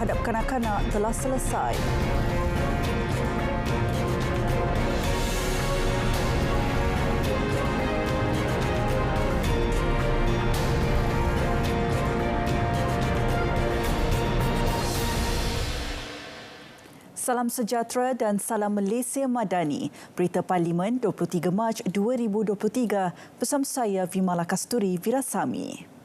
Hadap kanak-kanak telah selesai. Salam sejahtera dan salam Malaysia Madani. Berita Parlimen 23 Mac 2023 bersama saya Vimala Kasturi Virasami.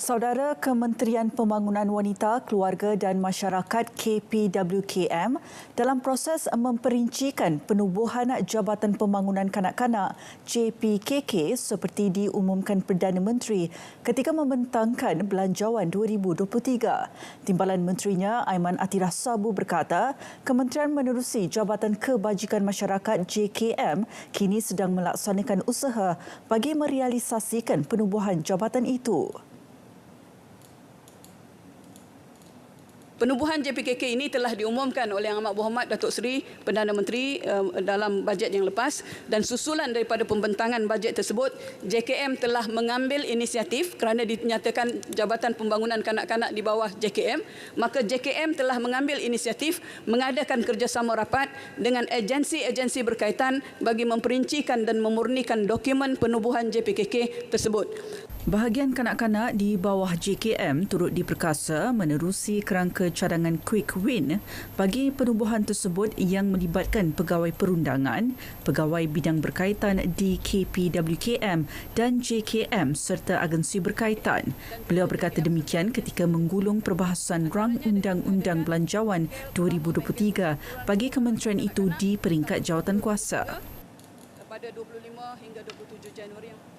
Saudara Kementerian Pembangunan Wanita, Keluarga dan Masyarakat KPWKM dalam proses memperincikan penubuhan Jabatan Pembangunan Kanak-kanak JPKK seperti diumumkan Perdana Menteri ketika membentangkan Belanjawan 2023. Timbalan Menterinya Aiman Atirah Sabu berkata, Kementerian menerusi Jabatan Kebajikan Masyarakat JKM kini sedang melaksanakan usaha bagi merealisasikan penubuhan jabatan itu. Penubuhan JPKK ini telah diumumkan oleh Yang Amat Berhormat Datuk Seri Perdana Menteri dalam bajet yang lepas, dan susulan daripada pembentangan bajet tersebut, JKM telah mengambil inisiatif kerana dinyatakan Jabatan Pembangunan Kanak-kanak di bawah JKM, maka JKM telah mengambil inisiatif mengadakan kerjasama rapat dengan agensi-agensi berkaitan bagi memperincikan dan memurnikan dokumen penubuhan JPKK tersebut. Bahagian kanak-kanak di bawah JKM turut diperkasa menerusi kerangka cadangan Quick Win bagi penubuhan tersebut yang melibatkan pegawai perundangan, pegawai bidang berkaitan di KPWKM dan JKM serta agensi berkaitan. Beliau berkata demikian ketika menggulung perbahasan rang Undang-Undang Belanjawan 2023 bagi kementerian itu di peringkat jawatankuasa. Pada 25 hingga 27 Januari.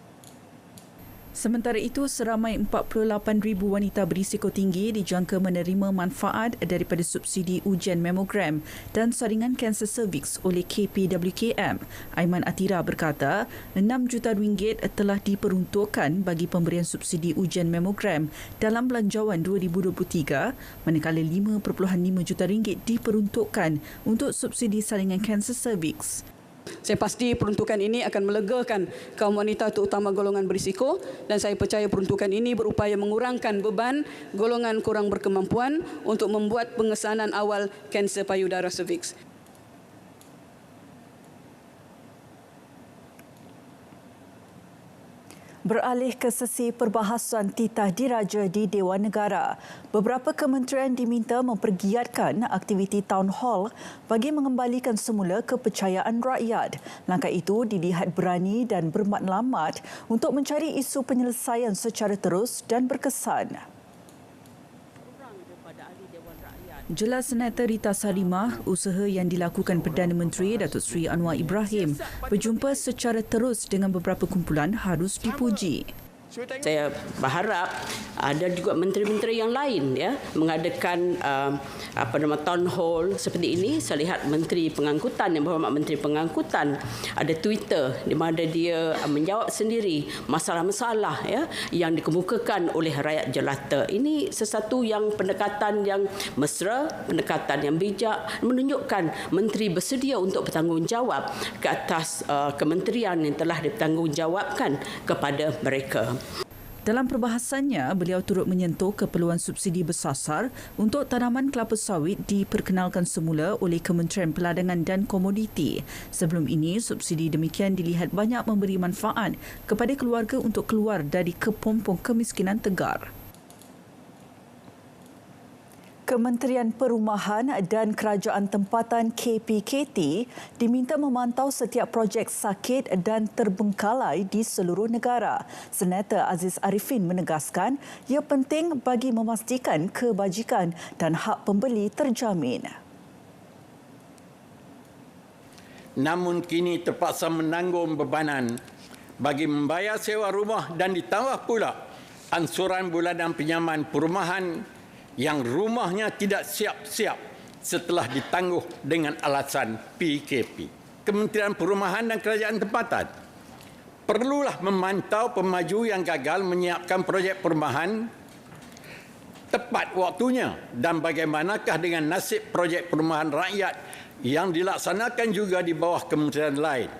Sementara itu, seramai 48,000 wanita berisiko tinggi dijangka menerima manfaat daripada subsidi ujian mamogram dan saringan kanser cervix oleh KPWKM. Aiman Atirah berkata, RM6 juta telah diperuntukkan bagi pemberian subsidi ujian mamogram dalam Belanjawan 2023, manakala RM5.5 juta diperuntukkan untuk subsidi saringan kanser cervix. Saya pasti peruntukan ini akan melegakan kaum wanita terutama golongan berisiko, dan saya percaya peruntukan ini berupaya mengurangkan beban golongan kurang berkemampuan untuk membuat pengesanan awal kanser payudara cervix. Beralih ke sesi perbahasan titah diraja di Dewan Negara, beberapa kementerian diminta mempergiatkan aktiviti town hall bagi mengembalikan semula kepercayaan rakyat. Langkah itu dilihat berani dan bermatlamat untuk mencari isu penyelesaian secara terus dan berkesan. Jelas Senator Rita Salimah, usaha yang dilakukan Perdana Menteri Datuk Seri Anwar Ibrahim berjumpa secara terus dengan beberapa kumpulan harus dipuji. Saya berharap ada juga menteri-menteri yang lain mengadakan town hall seperti ini. Saya lihat Menteri Pengangkutan, Yang Berhormat Menteri Pengangkutan, ada Twitter di mana dia menjawab sendiri masalah-masalah yang dikemukakan oleh rakyat jelata. Ini sesuatu yang pendekatan yang mesra, pendekatan yang bijak, menunjukkan menteri bersedia untuk bertanggungjawab ke atas kementerian yang telah dipertanggungjawabkan kepada mereka. Dalam perbahasannya, beliau turut menyentuh keperluan subsidi bersasar untuk tanaman kelapa sawit diperkenalkan semula oleh Kementerian Perdagangan dan Komoditi. Sebelum ini, subsidi demikian dilihat banyak memberi manfaat kepada keluarga untuk keluar dari kepompong kemiskinan tegar. Kementerian Perumahan dan Kerajaan Tempatan KPKT diminta memantau setiap projek sakit dan terbengkalai di seluruh negara. Senator Aziz Arifin menegaskan ia penting bagi memastikan kebajikan dan hak pembeli terjamin. Namun kini terpaksa menanggung bebanan bagi membayar sewa rumah dan ditambah pula ansuran bulanan pinjaman perumahan yang rumahnya tidak siap-siap setelah ditangguh dengan alasan PKP. Kementerian Perumahan dan Kerajaan Tempatan perlulah memantau pemaju yang gagal menyiapkan projek perumahan tepat waktunya, dan bagaimanakah dengan nasib projek perumahan rakyat yang dilaksanakan juga di bawah kementerian lain.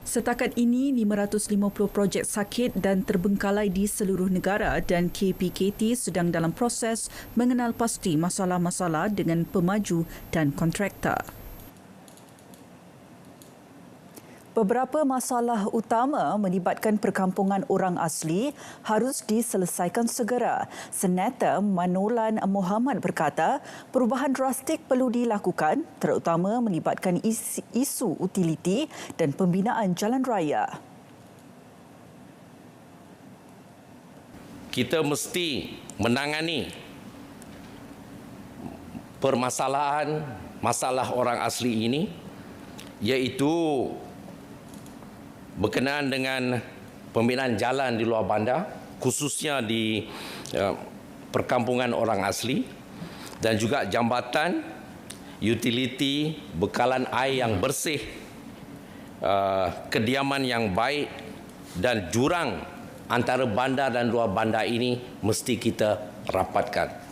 Setakat ini, 550 projek sakit dan terbengkalai di seluruh negara dan KPKT sedang dalam proses mengenal pasti masalah-masalah dengan pemaju dan kontraktor. Beberapa masalah utama melibatkan perkampungan orang asli harus diselesaikan segera. Senator Manolan Mohamad berkata, perubahan drastik perlu dilakukan terutama melibatkan isu utiliti dan pembinaan jalan raya. Kita mesti menangani masalah orang asli ini, iaitu berkenaan dengan pembinaan jalan di luar bandar, khususnya di perkampungan orang asli, dan juga jambatan, utiliti, bekalan air yang bersih, kediaman yang baik dan jurang antara bandar dan luar bandar ini mesti kita rapatkan.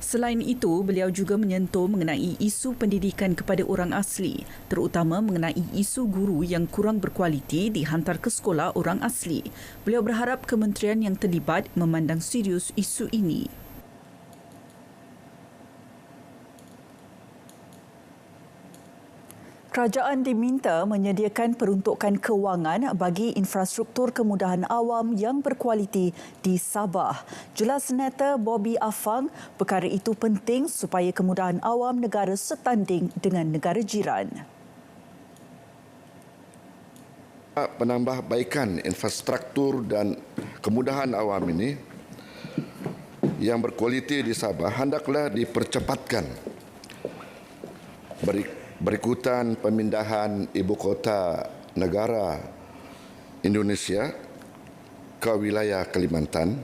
Selain itu, beliau juga menyentuh mengenai isu pendidikan kepada orang asli, terutama mengenai isu guru yang kurang berkualiti dihantar ke sekolah orang asli. Beliau berharap kementerian yang terlibat memandang serius isu ini. Kerajaan diminta menyediakan peruntukan kewangan bagi infrastruktur kemudahan awam yang berkualiti di Sabah. Jelas Senator Bobby Afang, perkara itu penting supaya kemudahan awam negara setanding dengan negara jiran. Penambahbaikan infrastruktur dan kemudahan awam ini yang berkualiti di Sabah hendaklah dipercepatkan berikutan pemindahan ibu kota negara Indonesia ke wilayah Kalimantan.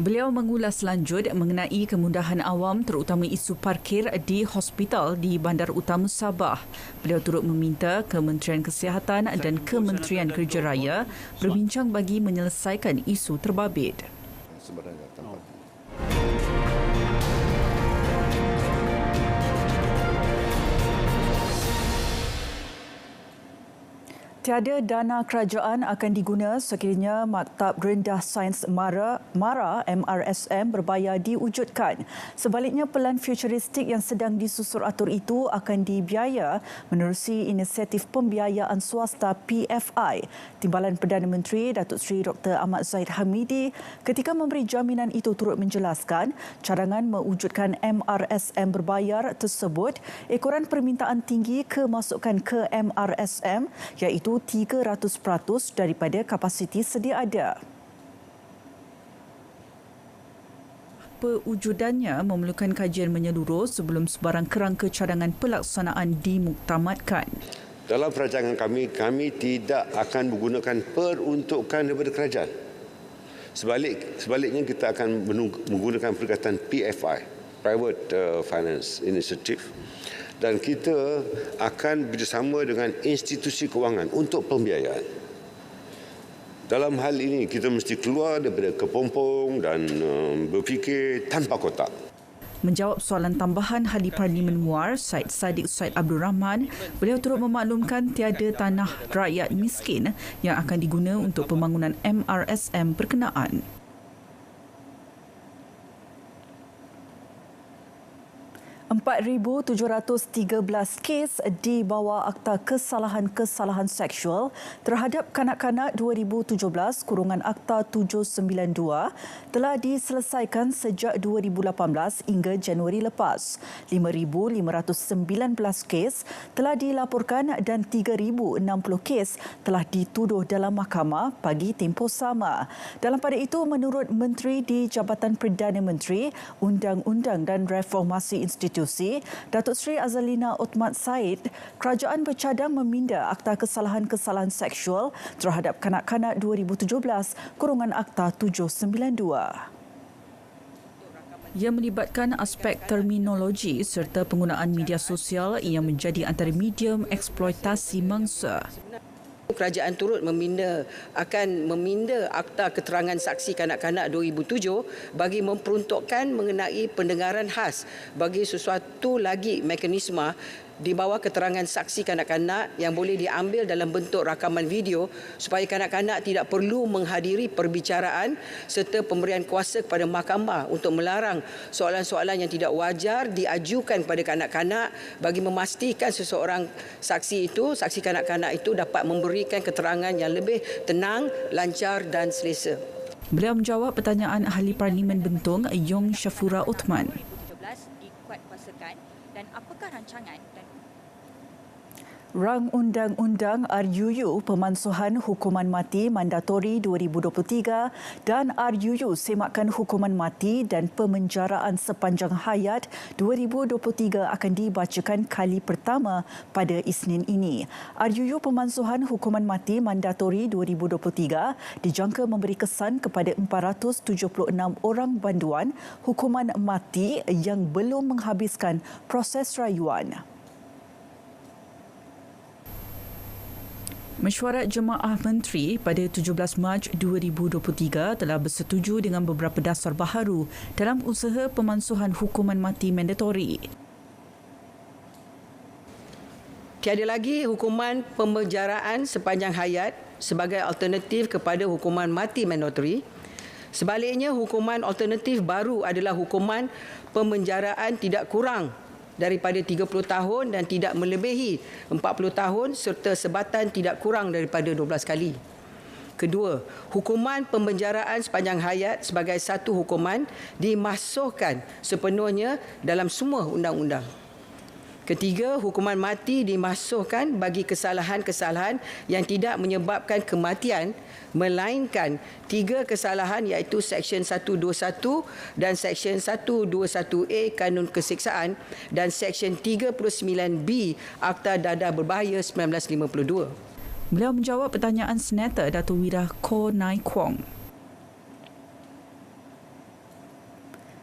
Beliau mengulas lanjut mengenai kemudahan awam terutama isu parkir di hospital di Bandar Utama Sabah. Beliau turut meminta Kementerian Kesihatan dan Kementerian Kerja Raya berbincang bagi menyelesaikan isu terbabit. Sebenarnya tempat. Tiada dana kerajaan akan diguna sekiranya Maktab Rendah Sains MARA MRSM berbayar diwujudkan. Sebaliknya, pelan futuristik yang sedang disusun atur itu akan dibiaya menerusi inisiatif pembiayaan swasta PFI. Timbalan Perdana Menteri Datuk Seri Dr. Ahmad Zahid Hamidi ketika memberi jaminan itu turut menjelaskan cadangan mewujudkan MRSM berbayar tersebut ekoran permintaan tinggi kemasukan ke MRSM iaitu 300% daripada kapasiti sedia ada. Pewujudannya memerlukan kajian menyeluruh sebelum sebarang kerangka cadangan pelaksanaan dimuktamadkan. Dalam perancangan kami tidak akan menggunakan peruntukan daripada kerajaan. Sebaliknya kita akan menggunakan perkataan PFI, Private Finance Initiative. Dan kita akan bersama dengan institusi kewangan untuk pembiayaan. Dalam hal ini, kita mesti keluar daripada kepompong dan berfikir tanpa kotak. Menjawab soalan tambahan Ahli Parlimen Muar, Syed Saddiq Syed Abdul Rahman, beliau turut memaklumkan tiada tanah rakyat miskin yang akan diguna untuk pembangunan MRSM berkenaan. 4,713 kes di bawah Akta Kesalahan-Kesalahan Seksual terhadap kanak-kanak 2017 kurungan Akta 792 telah diselesaikan sejak 2018 hingga Januari lepas. 5,519 kes telah dilaporkan dan 3,060 kes telah dituduh dalam mahkamah bagi tempoh sama. Dalam pada itu, menurut Menteri di Jabatan Perdana Menteri, Undang-Undang dan Reformasi Institusi Datuk Seri Azalina Othman Said, kerajaan bercadang meminda Akta Kesalahan-Kesalahan Seksual terhadap kanak-kanak 2017 kurungan Akta 792. Ia melibatkan aspek terminologi serta penggunaan media sosial yang menjadi antara medium eksploitasi mangsa. Kerajaan turut meminda Akta Keterangan Saksi Kanak-kanak 2007 bagi memperuntukkan mengenai pendengaran khas bagi sesuatu lagi mekanisme di bawah keterangan saksi kanak-kanak yang boleh diambil dalam bentuk rakaman video supaya kanak-kanak tidak perlu menghadiri perbicaraan serta pemberian kuasa kepada mahkamah untuk melarang soalan-soalan yang tidak wajar diajukan pada kanak-kanak bagi memastikan seseorang saksi kanak-kanak itu dapat memberikan keterangan yang lebih tenang, lancar dan selesa. Beliau menjawab pertanyaan Ahli Parlimen Bentong Yong Shafura Uthman. Dikuatkuasakan dan apakah rancangan dan Rang Undang-Undang RUU Pemansuhan Hukuman Mati Mandatori 2023 dan RUU Semakan Hukuman Mati dan Pemenjaraan Sepanjang Hayat 2023 akan dibacakan kali pertama pada Isnin ini. RUU Pemansuhan Hukuman Mati Mandatori 2023 dijangka memberi kesan kepada 476 orang banduan hukuman mati yang belum menghabiskan proses rayuan. Mesyuarat Jemaah Menteri pada 17 Mac 2023 telah bersetuju dengan beberapa dasar baharu dalam usaha pemansuhan hukuman mati mandatori. Tiada lagi hukuman pemenjaraan sepanjang hayat sebagai alternatif kepada hukuman mati mandatori. Sebaliknya, hukuman alternatif baru adalah hukuman pemenjaraan tidak kurang daripada 30 tahun dan tidak melebihi 40 tahun serta sebatan tidak kurang daripada 12 kali. Kedua, hukuman pemenjaraan sepanjang hayat sebagai satu hukuman dimasukkan sepenuhnya dalam semua undang-undang. Ketiga, hukuman mati dimasukkan bagi kesalahan-kesalahan yang tidak menyebabkan kematian melainkan 3 kesalahan iaitu Seksyen 121 dan Seksyen 121A Kanun Keseksaan dan Seksyen 39B Akta Dadah Berbahaya 1952. Beliau menjawab pertanyaan Senator Dato' Wira Ko Nai Kwong.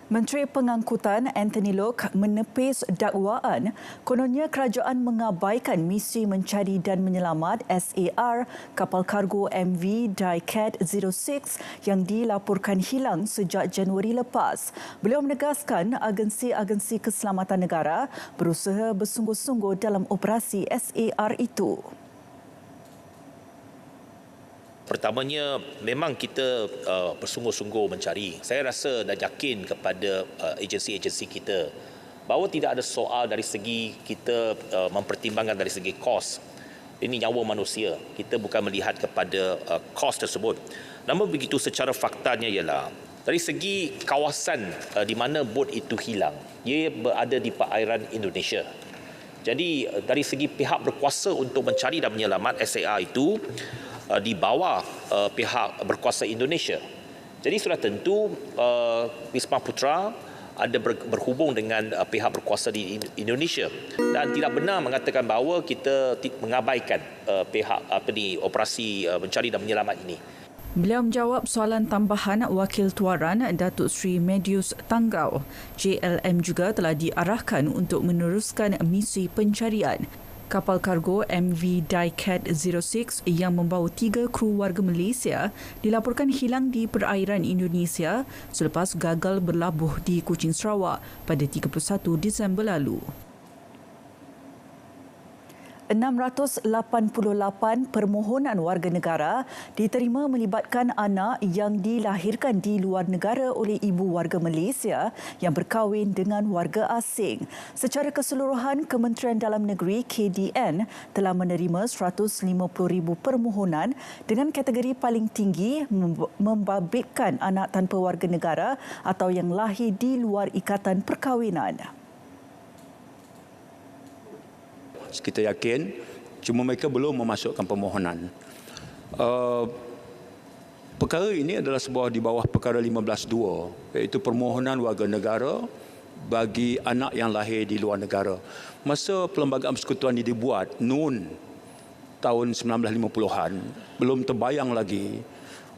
Menteri Pengangkutan Anthony Loke menepis dakwaan kononnya kerajaan mengabaikan misi mencari dan menyelamat SAR kapal kargo MV Daikat 06 yang dilaporkan hilang sejak Januari lepas. Beliau menegaskan agensi-agensi keselamatan negara berusaha bersungguh-sungguh dalam operasi SAR itu. Pertamanya, memang kita bersungguh-sungguh mencari. Saya rasa dan yakin kepada agensi-agensi kita bahawa tidak ada soal dari segi kita mempertimbangkan dari segi kos. Ini nyawa manusia. Kita bukan melihat kepada kos tersebut. Namun begitu secara faktanya ialah dari segi kawasan di mana bot itu hilang, ia berada di perairan Indonesia. Jadi dari segi pihak berkuasa untuk mencari dan menyelamat SAR itu di bawah pihak berkuasa Indonesia. Jadi sudah tentu Wisma Putra ada berhubung dengan pihak berkuasa di Indonesia dan tidak benar mengatakan bahawa kita mengabaikan pihak operasi mencari dan menyelamat ini. Beliau menjawab soalan tambahan Wakil Tuaran Datuk Seri Medius Tanggau. JLM juga telah diarahkan untuk meneruskan misi pencarian kapal kargo MV Daikat 06 yang membawa 3 kru warga Malaysia dilaporkan hilang di perairan Indonesia selepas gagal berlabuh di Kuching, Sarawak pada 31 Disember lalu. 688 permohonan warga negara diterima melibatkan anak yang dilahirkan di luar negara oleh ibu warga Malaysia yang berkahwin dengan warga asing. Secara keseluruhan, Kementerian Dalam Negeri KDN telah menerima 150,000 permohonan dengan kategori paling tinggi membabitkan anak tanpa warga negara atau yang lahir di luar ikatan perkahwinan. Kita yakin, cuma mereka belum memasukkan permohonan. Perkara ini adalah sebuah di bawah perkara 15.2, iaitu permohonan warga negara bagi anak yang lahir di luar negara. Masa Perlembagaan Persekutuan ini dibuat, NUN tahun 1950-an, belum terbayang lagi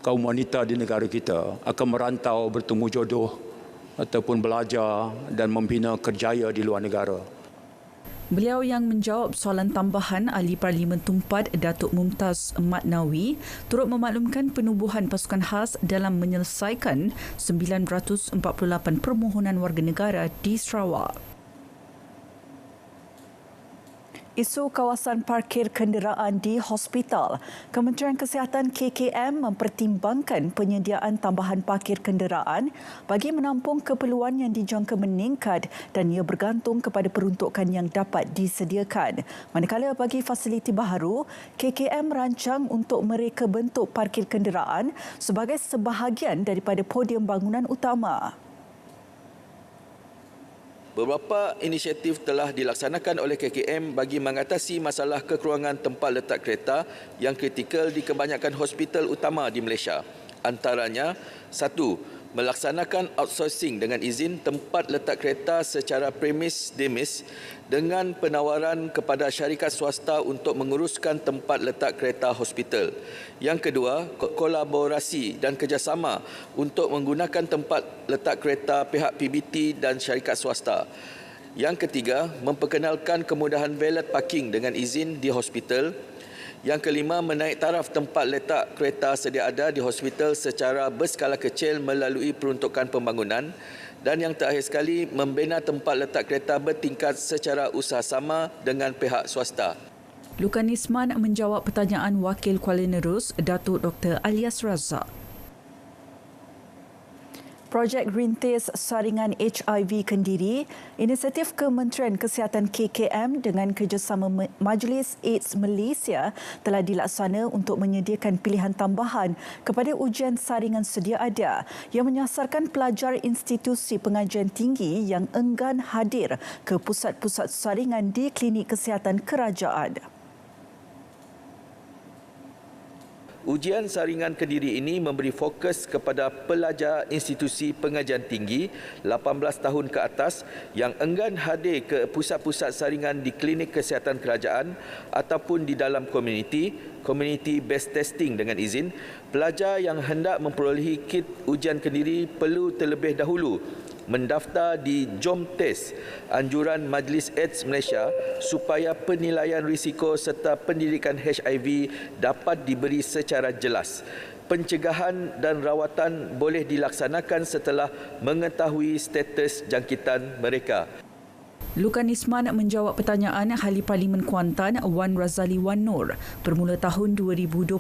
kaum wanita di negara kita akan merantau bertemu jodoh ataupun belajar dan membina kerjaya di luar negara. Beliau yang menjawab soalan tambahan Ahli Parlimen Tumpat Datuk Mumtaz Matnawi turut memaklumkan penubuhan pasukan khas dalam menyelesaikan 948 permohonan warga negara di Sarawak. Isu kawasan parkir kenderaan di hospital. Kementerian Kesihatan KKM mempertimbangkan penyediaan tambahan parkir kenderaan bagi menampung keperluan yang dijangka meningkat dan ia bergantung kepada peruntukan yang dapat disediakan. Manakala bagi fasiliti baharu, KKM merancang untuk mereka bentuk parkir kenderaan sebagai sebahagian daripada podium bangunan utama. Beberapa inisiatif telah dilaksanakan oleh KKM bagi mengatasi masalah kekurangan tempat letak kereta yang kritikal di kebanyakan hospital utama di Malaysia. Antaranya, 1. Melaksanakan outsourcing dengan izin tempat letak kereta secara premis demis dengan penawaran kepada syarikat swasta untuk menguruskan tempat letak kereta hospital. Yang kedua, kolaborasi dan kerjasama untuk menggunakan tempat letak kereta pihak PBT dan syarikat swasta. Yang ketiga, memperkenalkan kemudahan valet parking dengan izin di hospital. Yang kelima, menaik taraf tempat letak kereta sedia ada di hospital secara berskala kecil melalui peruntukan pembangunan. Dan yang terakhir sekali, membina tempat letak kereta bertingkat secara usaha sama dengan pihak swasta. Lukan Isman menjawab pertanyaan Wakil Kuala Nerus, Datuk Dr. Alias Razak. Projek Rintis Saringan HIV Kendiri, inisiatif Kementerian Kesihatan KKM dengan kerjasama Majlis AIDS Malaysia telah dilaksana untuk menyediakan pilihan tambahan kepada ujian saringan sedia ada yang menyasarkan pelajar institusi pengajian tinggi yang enggan hadir ke pusat-pusat saringan di klinik kesihatan kerajaan. Ujian saringan Kediri ini memberi fokus kepada pelajar institusi pengajian tinggi 18 tahun ke atas yang enggan hadir ke pusat-pusat saringan di klinik kesihatan kerajaan ataupun di dalam community based testing dengan izin. Pelajar yang hendak memperolehi kit ujian Kediri perlu terlebih dahulu mendaftar di JOM Test anjuran Majlis AIDS Malaysia supaya penilaian risiko serta pendidikan HIV dapat diberi secara jelas. Pencegahan dan rawatan boleh dilaksanakan setelah mengetahui status jangkitan mereka. Lukan Isman menjawab pertanyaan Ahli Parlimen Kuantan Wan Razali Wan Nur. Bermula tahun 2022,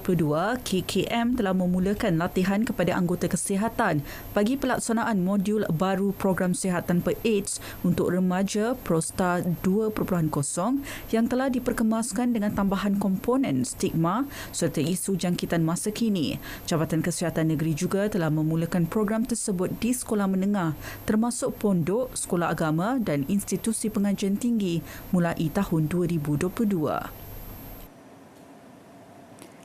KKM telah memulakan latihan kepada anggota kesihatan bagi pelaksanaan modul baru program sihat tanpa AIDS untuk remaja Prosta 2.0 yang telah diperkemaskan dengan tambahan komponen stigma serta isu jangkitan masa kini. Jabatan Kesihatan Negeri juga telah memulakan program tersebut di sekolah menengah termasuk pondok, sekolah agama dan institusi pengajian tinggi mulai tahun 2022.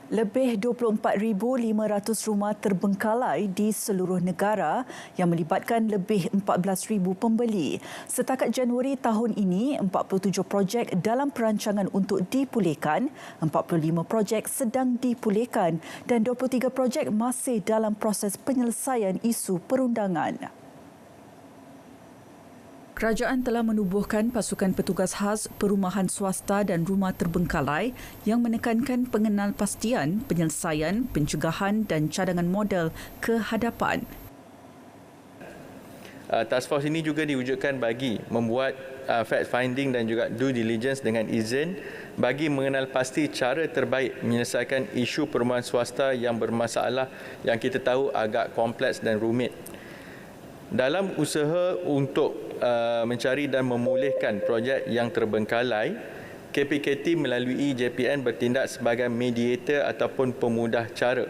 Lebih 24,500 rumah terbengkalai di seluruh negara yang melibatkan lebih 14,000 pembeli. Setakat Januari tahun ini, 47 projek dalam perancangan untuk dipulihkan, 45 projek sedang dipulihkan dan 23 projek masih dalam proses penyelesaian isu perundangan. Kerajaan telah menubuhkan pasukan petugas khas perumahan swasta dan rumah terbengkalai yang menekankan pengenalpastian, penyelesaian, pencegahan dan cadangan modal ke hadapan. Task Force ini juga diwujudkan bagi membuat fact finding dan juga due diligence dengan izin bagi mengenal pasti cara terbaik menyelesaikan isu perumahan swasta yang bermasalah yang kita tahu agak kompleks dan rumit. Dalam usaha untuk mencari dan memulihkan projek yang terbengkalai, KPKT melalui JPN bertindak sebagai mediator ataupun pemudah cara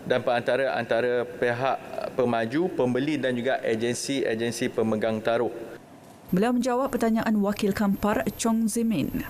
dan perantara antara pihak pemaju, pembeli dan juga agensi-agensi pemegang taruh. Beliau menjawab pertanyaan Wakil Kampar Chong Zimin.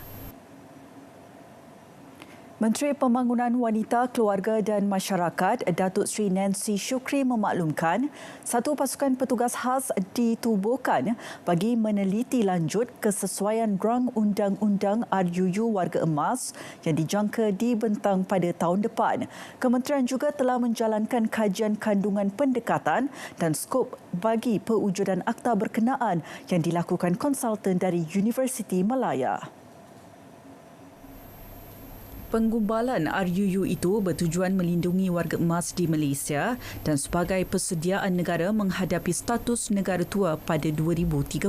Menteri Pembangunan Wanita, Keluarga dan Masyarakat Datuk Seri Nancy Shukri memaklumkan satu pasukan petugas khas ditubuhkan bagi meneliti lanjut kesesuaian rang undang-undang RUU Warga Emas yang dijangka dibentang pada tahun depan. Kementerian juga telah menjalankan kajian kandungan pendekatan dan skop bagi pewujudan akta berkenaan yang dilakukan konsultan dari Universiti Malaya. Penggumbalan RUU itu bertujuan melindungi warga emas di Malaysia dan sebagai persediaan negara menghadapi status negara tua pada 2030.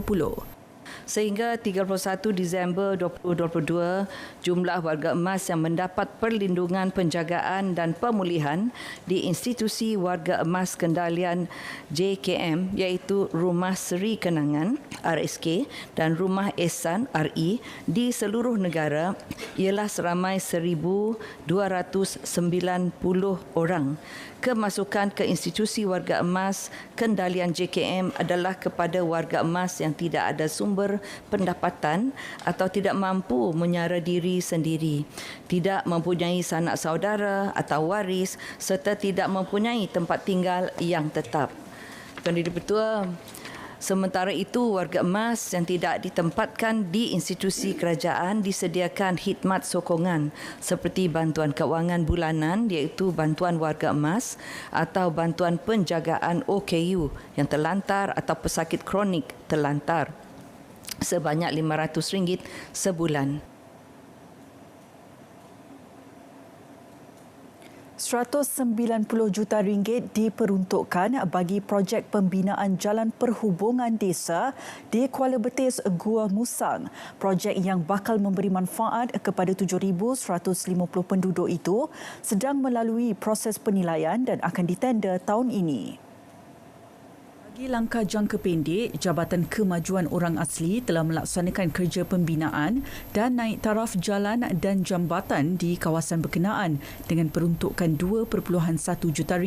Sehingga 31 Disember 2022, jumlah warga emas yang mendapat perlindungan penjagaan dan pemulihan di Institusi Warga Emas Kendalian JKM iaitu Rumah Seri Kenangan RSK dan Rumah Ehsan RE di seluruh negara ialah seramai 1,290 orang. Kemasukan ke Institusi Warga Emas Kendalian JKM adalah kepada warga emas yang tidak ada sumber pendapatan atau tidak mampu menyara diri sendiri, tidak mempunyai sanak saudara atau waris serta tidak mempunyai tempat tinggal yang tetap. Tuan Yang Dipertua, sementara itu, warga emas yang tidak ditempatkan di institusi kerajaan disediakan khidmat sokongan seperti bantuan kewangan bulanan iaitu bantuan warga emas atau bantuan penjagaan OKU yang terlantar atau pesakit kronik terlantar sebanyak RM500 sebulan. 190 juta ringgit diperuntukkan bagi projek pembinaan jalan perhubungan desa di Kuala Betis, Gua Musang. Projek yang bakal memberi manfaat kepada 7,150 penduduk itu sedang melalui proses penilaian dan akan ditender tahun ini. Bagi langkah jangka pendek, Jabatan Kemajuan Orang Asli telah melaksanakan kerja pembinaan dan naik taraf jalan dan jambatan di kawasan berkenaan dengan peruntukan RM2.1 juta.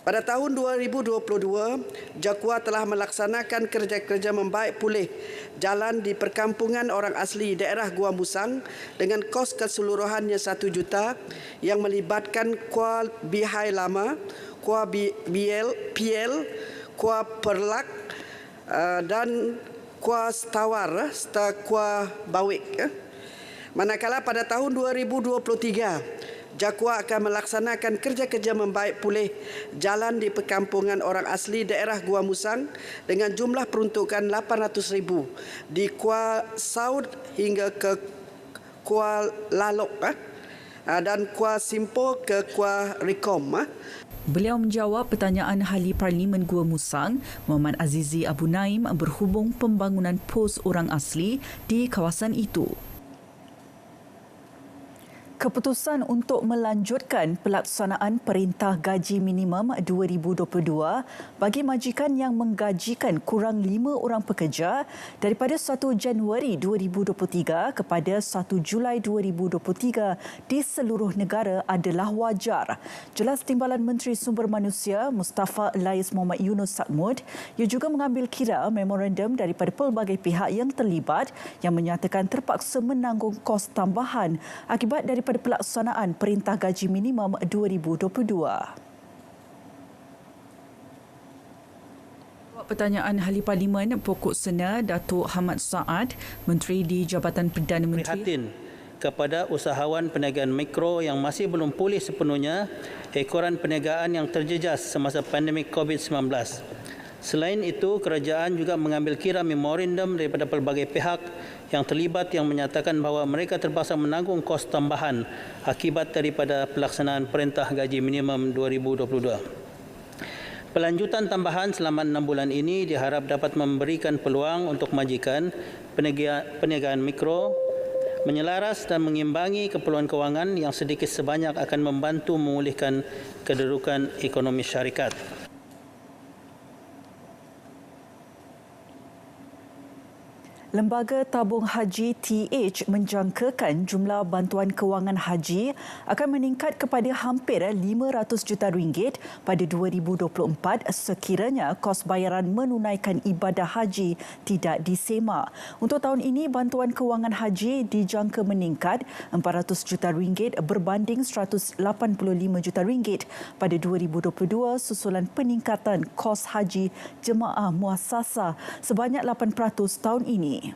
Pada tahun 2022, JAKWA telah melaksanakan kerja-kerja membaik pulih jalan di perkampungan orang asli daerah Gua Musang dengan kos keseluruhannya RM1 juta yang melibatkan Kuala Bihai Lama, Kuala PL, Kuala Perlak dan Kuala Stawar serta Kuala Bawik. Manakala pada tahun 2023, JAKWA akan melaksanakan kerja-kerja membaik pulih jalan di perkampungan orang asli daerah Gua Musang dengan jumlah peruntukan RM800,000 di Kuala Saud hingga ke Kuala Lalok dan Kuala Simpor ke Kuala Rikom. Beliau menjawab pertanyaan Ahli Parlimen Gua Musang, Muhammad Azizi Abu Naim berhubung pembangunan pos orang asli di kawasan itu. Keputusan untuk melanjutkan pelaksanaan Perintah Gaji Minimum 2022 bagi majikan yang menggajikan kurang 5 orang pekerja daripada 1 Januari 2023 kepada 1 Julai 2023 di seluruh negara adalah wajar. Jelas Timbalan Menteri Sumber Manusia Mustafa Elais Muhammad Yunus Sakmud, ia juga mengambil kira memorandum daripada pelbagai pihak yang terlibat yang menyatakan terpaksa menanggung kos tambahan akibat daripada pelaksanaan Perintah Gaji Minimum 2022. Pertanyaan Ahli Parlimen Pokok Sena Datuk Hamad Saad, Menteri di Jabatan Perdana Menteri. Prihatin kepada usahawan perniagaan mikro yang masih belum pulih sepenuhnya ekoran perniagaan yang terjejas semasa pandemik COVID-19. Selain itu, kerajaan juga mengambil kira memorandum daripada pelbagai pihak yang terlibat yang menyatakan bahawa mereka terpaksa menanggung kos tambahan akibat daripada pelaksanaan Perintah Gaji Minimum 2022. Pelanjutan tambahan selama 6 bulan ini diharap dapat memberikan peluang untuk majikan perniagaan mikro menyelaras dan mengimbangi keperluan kewangan yang sedikit sebanyak akan membantu memulihkan kedudukan ekonomi syarikat. Lembaga Tabung Haji TH menjangkakan jumlah bantuan kewangan haji akan meningkat kepada hampir RM500 juta pada 2024 sekiranya kos bayaran menunaikan ibadah haji tidak disemak. Untuk tahun ini, bantuan kewangan haji dijangka meningkat RM400 juta berbanding RM185 juta pada 2022 susulan peningkatan kos haji jemaah muassasah sebanyak 8% tahun ini.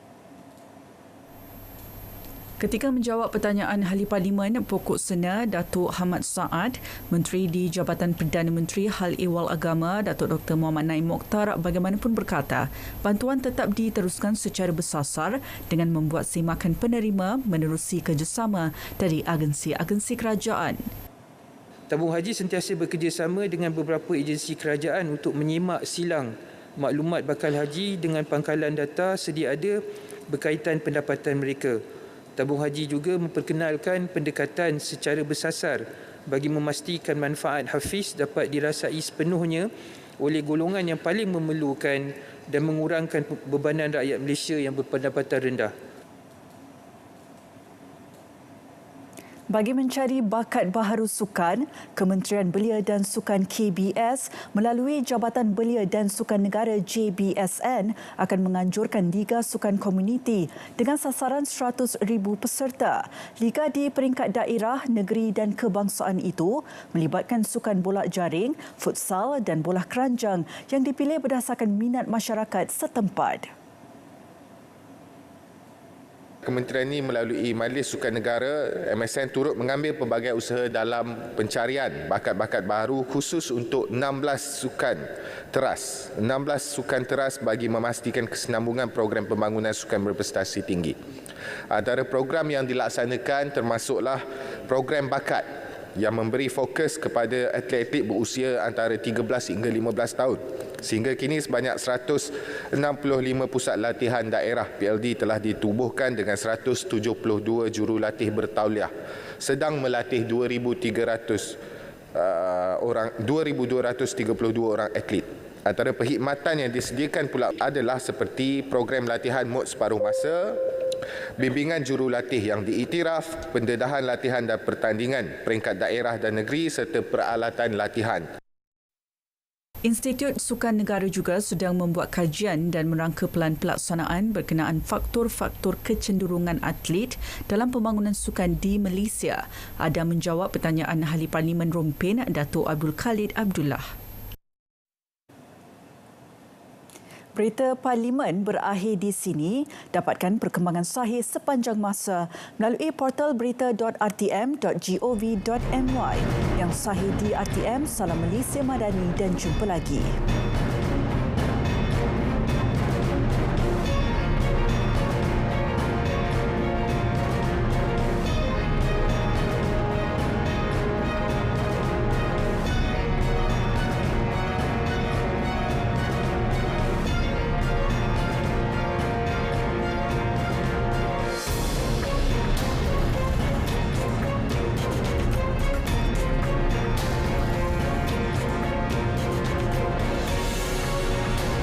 Ketika menjawab pertanyaan Ahli Parlimen Pokok Sena Datuk Hamad Saad, Menteri di Jabatan Perdana Menteri Hal Ehwal Agama Datuk Dr. Muhammad Naim Mokhtar bagaimanapun berkata, bantuan tetap diteruskan secara bersasar dengan membuat semakan penerima menerusi kerjasama dari agensi-agensi kerajaan. Tabung Haji sentiasa bekerjasama dengan beberapa agensi kerajaan untuk menyemak silang maklumat bakal haji dengan pangkalan data sedia ada berkaitan pendapatan mereka. Tabung haji juga memperkenalkan pendekatan secara bersasar bagi memastikan manfaat hafiz dapat dirasai sepenuhnya oleh golongan yang paling memerlukan dan mengurangkan bebanan rakyat Malaysia yang berpendapatan rendah. Bagi mencari bakat baharu sukan, Kementerian Belia dan Sukan KBS melalui Jabatan Belia dan Sukan Negara JBSN akan menganjurkan Liga Sukan Komuniti dengan sasaran 100,000 peserta. Liga di peringkat daerah, negeri dan kebangsaan itu melibatkan sukan bola jaring, futsal dan bola keranjang yang dipilih berdasarkan minat masyarakat setempat. Kementerian ini melalui Majlis Sukan Negara MSN turut mengambil pelbagai usaha dalam pencarian bakat-bakat baru khusus untuk 16 sukan teras. 16 sukan teras bagi memastikan kesinambungan program pembangunan sukan berprestasi tinggi. Antara program yang dilaksanakan termasuklah program bakat yang memberi fokus kepada atlet-atlet berusia antara 13 hingga 15 tahun. Sehingga kini sebanyak 165 pusat latihan daerah PLD telah ditubuhkan dengan 172 jurulatih bertauliah, sedang melatih 2,232 orang atlet. Antara perkhidmatan yang disediakan pula adalah seperti program latihan mod separuh masa, bimbingan jurulatih yang diiktiraf, pendedahan latihan dan pertandingan peringkat daerah dan negeri serta peralatan latihan. Institut Sukan Negara juga sedang membuat kajian dan merangka pelan pelaksanaan berkenaan faktor-faktor kecenderungan atlet dalam pembangunan sukan di Malaysia. Ada menjawab pertanyaan Ahli Parlimen Rompin, Dato' Abdul Khalid Abdullah. Berita Parlimen berakhir di sini. Dapatkan perkembangan sahih sepanjang masa melalui portal berita.rtm.gov.my. Yang sahih di RTM, salam Malaysia Madani dan jumpa lagi.